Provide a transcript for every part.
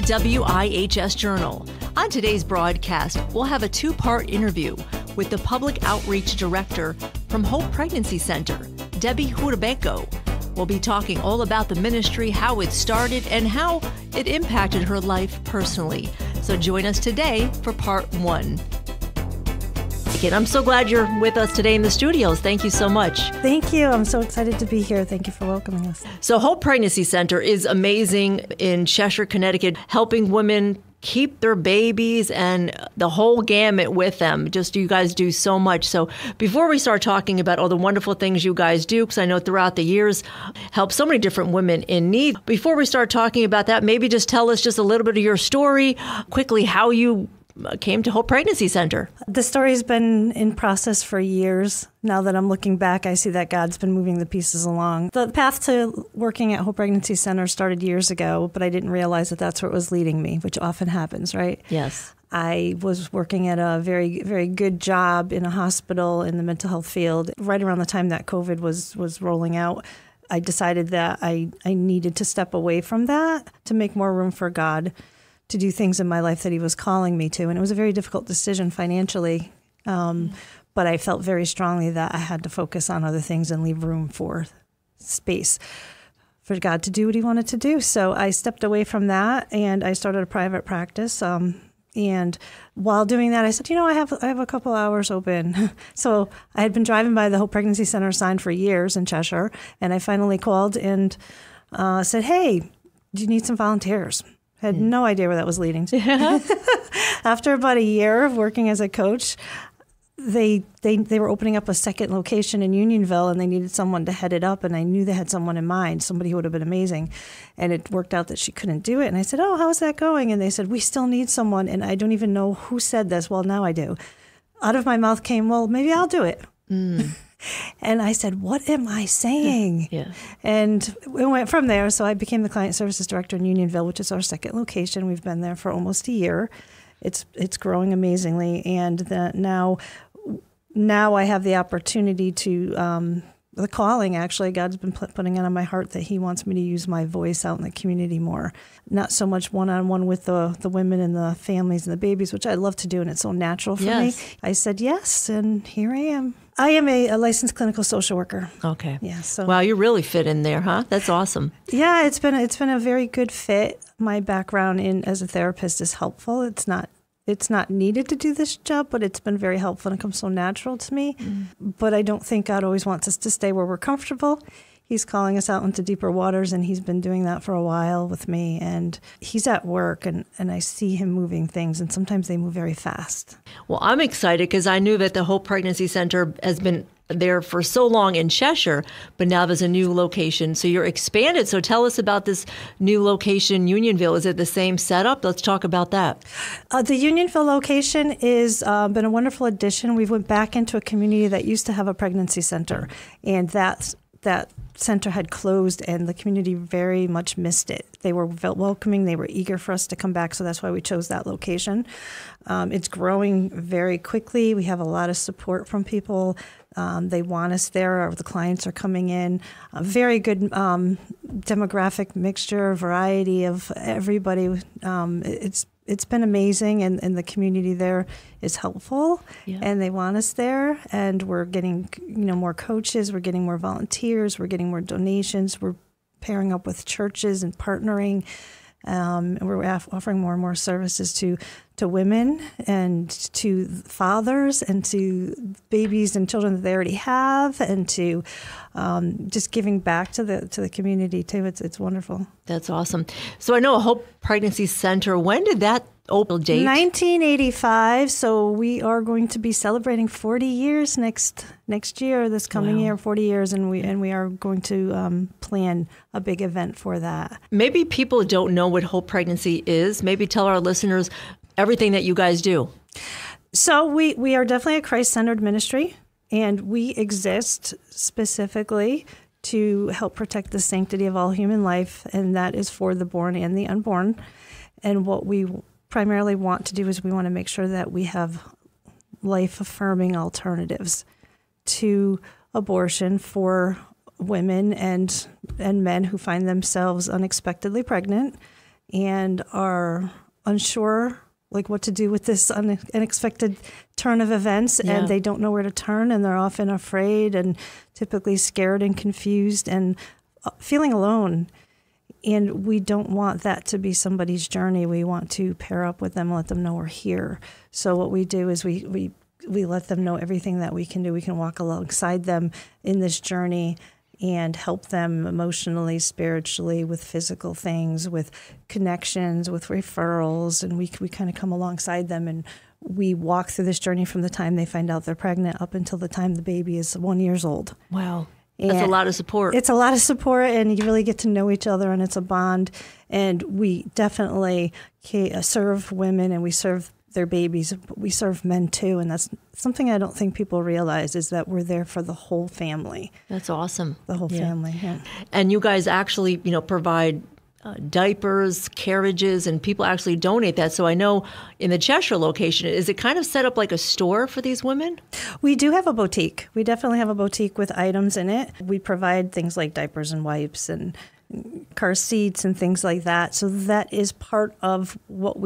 WIHS Journal. On today's broadcast, we'll have a two-part interview with the Public Outreach Director from Hope Pregnancy Center, Debbie Hurabenko. We'll be talking all about the ministry, how it started, and how it impacted her life personally. So join us today for part one. Again, I'm so glad you're with us today in the studios. Thank you so much. Thank you. I'm so excited to be here. Thank you for welcoming us. So Hope Pregnancy Center is amazing in Cheshire, Connecticut, helping women keep their babies and the whole gamut with them. Just you guys do so much. So before we start talking about all the wonderful things you guys do, because I know throughout the years help so many different women in need. Before we start talking about that, maybe just tell us just a little bit of your story, quickly how you came to Hope Pregnancy Center. The story's been in process for years. Now that I'm looking back, I see that God's been moving the pieces along. The path to working at Hope Pregnancy Center started years ago, but I didn't realize that that's where it was leading me, which often happens, right? Yes. I was working at a very, very good job in a hospital in the mental health field. Right around the time that COVID was rolling out, I decided that I needed to step away from that to make more room for God to do things in my life that he was calling me to. And it was a very difficult decision financially, but I felt very strongly that I had to focus on other things and leave room for space for God to do what he wanted to do. So I stepped away from that and I started a private practice. And while doing that, I said, I have a couple hours open. So I had been driving by the Hope Pregnancy Center sign for years in Cheshire, and I finally called and said, hey, do you need some volunteers? Had no idea where that was leading to. After about a year of working as a coach, they were opening up a second location in Unionville, and they needed someone to head it up, and I knew they had someone in mind, somebody who would have been amazing. And it worked out that she couldn't do it. And I said, oh, how's that going? And they said, we still need someone. And I don't even know who said this. Well, now I do. Out of my mouth came, well, maybe I'll do it. And I said, what am I saying? Yeah. And we went from there. So I became the Client Services Director in Unionville, which is our second location. We've been there for almost a year. It's growing amazingly. And now I have the opportunity to, the calling, actually, God's been putting it on my heart that he wants me to use my voice out in the community more. Not so much one-on-one with the women and the families and the babies, which I love to do, and it's so natural for me. I said yes, and here I am. I am a licensed clinical social worker. Okay. Yeah. So. Wow, you really fit in there, huh? That's awesome. Yeah, it's been a very good fit. My background as a therapist is helpful. It's not needed to do this job, but it's been very helpful and it comes so natural to me. But I don't think God always wants us to stay where we're comfortable. He's calling us out into deeper waters, and he's been doing that for a while with me. And he's at work, and I see him moving things, and sometimes they move very fast. Well, I'm excited because I knew that the Hope Pregnancy Center has been there for so long in Cheshire, but now there's a new location. So you're expanded. So tell us about this new location, Unionville. Is it the same setup? Let's talk about that. The Unionville location is been a wonderful addition. We went back into a community that used to have a pregnancy center, and that center had closed, and the community very much missed it. They were welcoming. They were eager for us to come back, so that's why we chose that location. It's growing very quickly. We have a lot of support from people. They want us there. The clients are coming in. A very good demographic mixture, variety of everybody. It's been amazing, and the community there is helpful, and they want us there. And we're getting more coaches. We're getting more volunteers. We're getting more donations. We're pairing up with churches and partnering. We're offering more and more services to women and to fathers and to babies and children that they already have, and to just giving back to the community too. It's wonderful. That's awesome. So I know a Hope Pregnancy Center. When did that open? Date? 1985. So we are going to be celebrating 40 years next year. This coming year, 40 years, and we are going to plan a big event for that. Maybe people don't know what Hope Pregnancy is. Maybe tell our listeners everything that you guys do. So we are definitely a Christ-centered ministry, and we exist specifically to help protect the sanctity of all human life, and that is for the born and the unborn. And what we primarily want to do is we want to make sure that we have life-affirming alternatives to abortion for women and men who find themselves unexpectedly pregnant and are unsure like what to do with this unexpected turn of events, and they don't know where to turn, and they're often afraid and typically scared and confused and feeling alone. And we don't want that to be somebody's journey. We want to pair up with them and let them know we're here. So what we do is we let them know everything that we can do. We can walk alongside them in this journey and help them emotionally, spiritually, with physical things, with connections, with referrals. And we kind of come alongside them, and we walk through this journey from the time they find out they're pregnant up until the time the baby is 1 year old. Wow. That's a lot of support. It's a lot of support, and you really get to know each other, and it's a bond. And we definitely serve women, and we serve their babies, but we serve men too. And that's something I don't think people realize, is that we're there for the whole family. That's awesome. The whole family, yeah. And you guys actually, provide diapers, carriages, and people actually donate that. So I know in the Cheshire location, is it kind of set up like a store for these women? We do have a boutique. We definitely have a boutique with items in it. We provide things like diapers and wipes and car seats and things like that. So that is part of what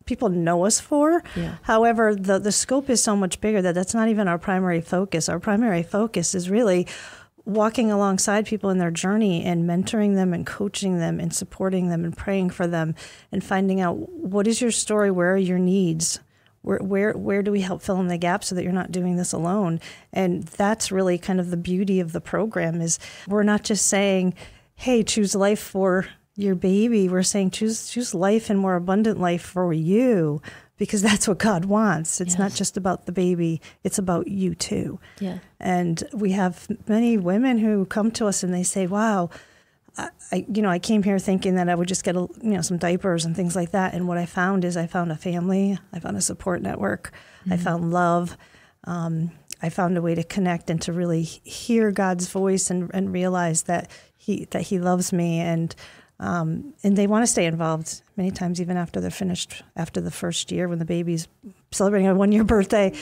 people know us for. Yeah. However, the scope is so much bigger that's not even our primary focus. Our primary focus is really walking alongside people in their journey and mentoring them and coaching them and supporting them and praying for them and finding out, what is your story? Where are your needs? Where do we help fill in the gap so that you're not doing this alone? And that's really kind of the beauty of the program, is we're not just saying, hey, choose life for your baby. We're saying choose life and more abundant life for you, because that's what God wants. It's not just about the baby, it's about you too. Yeah. And we have many women who come to us and they say, wow, I came here thinking that I would just get some diapers and things like that. And what I found is I found a family, I found a support network, I found love. I found a way to connect and to really hear God's voice and realize that He loves me, and they want to stay involved many times, even after they're finished, after the first year, when the baby's celebrating a 1 year birthday.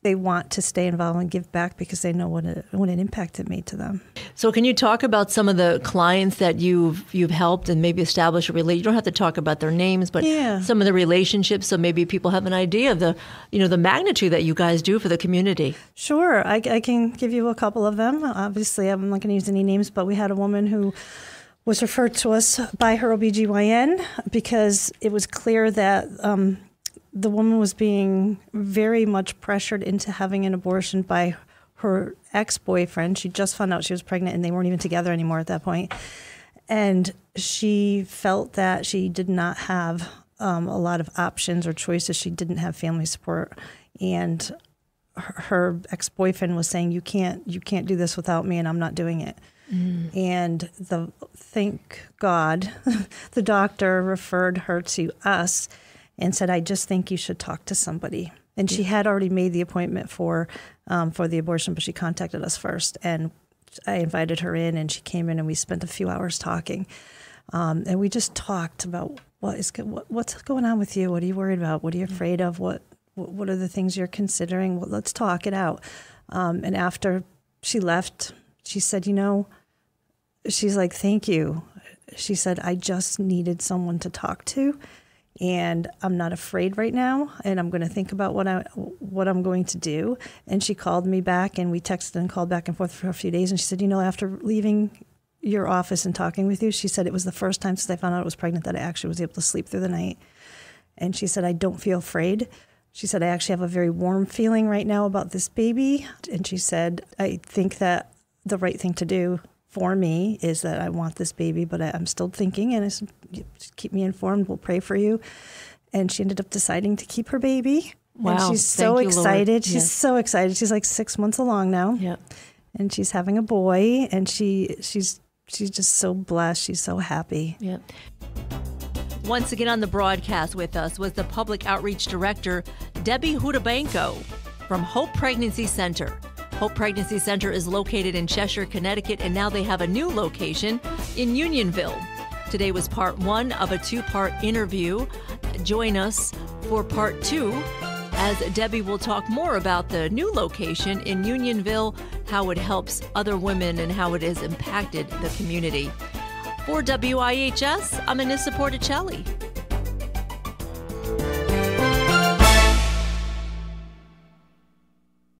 They want to stay involved and give back because they know what an impact it made to them. So can you talk about some of the clients that you've helped and maybe establish a relationship? You don't have to talk about their names, but some of the relationships, so maybe people have an idea of the magnitude that you guys do for the community. Sure. I can give you a couple of them. Obviously, I'm not going to use any names, but we had a woman who was referred to us by her OBGYN because it was clear that the woman was being very much pressured into having an abortion by her ex-boyfriend. She just found out she was pregnant, and they weren't even together anymore at that point. And she felt that she did not have a lot of options or choices. She didn't have family support. And her ex-boyfriend was saying, you can't do this without me, and I'm not doing it. And thank God, the doctor referred her to us and said, I just think you should talk to somebody. And she had already made the appointment for the abortion, but she contacted us first. And I invited her in, and she came in, and we spent a few hours talking. And we just talked about what's going on with you? What are you worried about? What are you afraid of? What are the things you're considering? Well, let's talk it out. And after she left, she said, she's like, thank you. She said, I just needed someone to talk to. And I'm not afraid right now, and I'm going to think about what I'm going to do. And she called me back, and we texted and called back and forth for a few days. And she said, after leaving your office and talking with you, she said, it was the first time since I found out I was pregnant that I actually was able to sleep through the night. And she said, I don't feel afraid. She said, I actually have a very warm feeling right now about this baby. And she said, I think that the right thing to do for me is that I want this baby, but I'm still thinking, and I said, just keep me informed, we'll pray for you. And she ended up deciding to keep her baby. Wow. And she's so excited. Lord. She's so excited. She's like 6 months along now. Yep. And she's having a boy, and she's just so blessed. She's so happy. Yep. Once again on the broadcast with us was the Public Outreach Director, Debbie Hudabanko from Hope Pregnancy Center. Hope Pregnancy Center is located in Cheshire, Connecticut, and now they have a new location in Unionville. Today was part one of a two-part interview. Join us for part two, as Debbie will talk more about the new location in Unionville, how it helps other women, and how it has impacted the community. For WIHS, I'm Anissa Porticelli.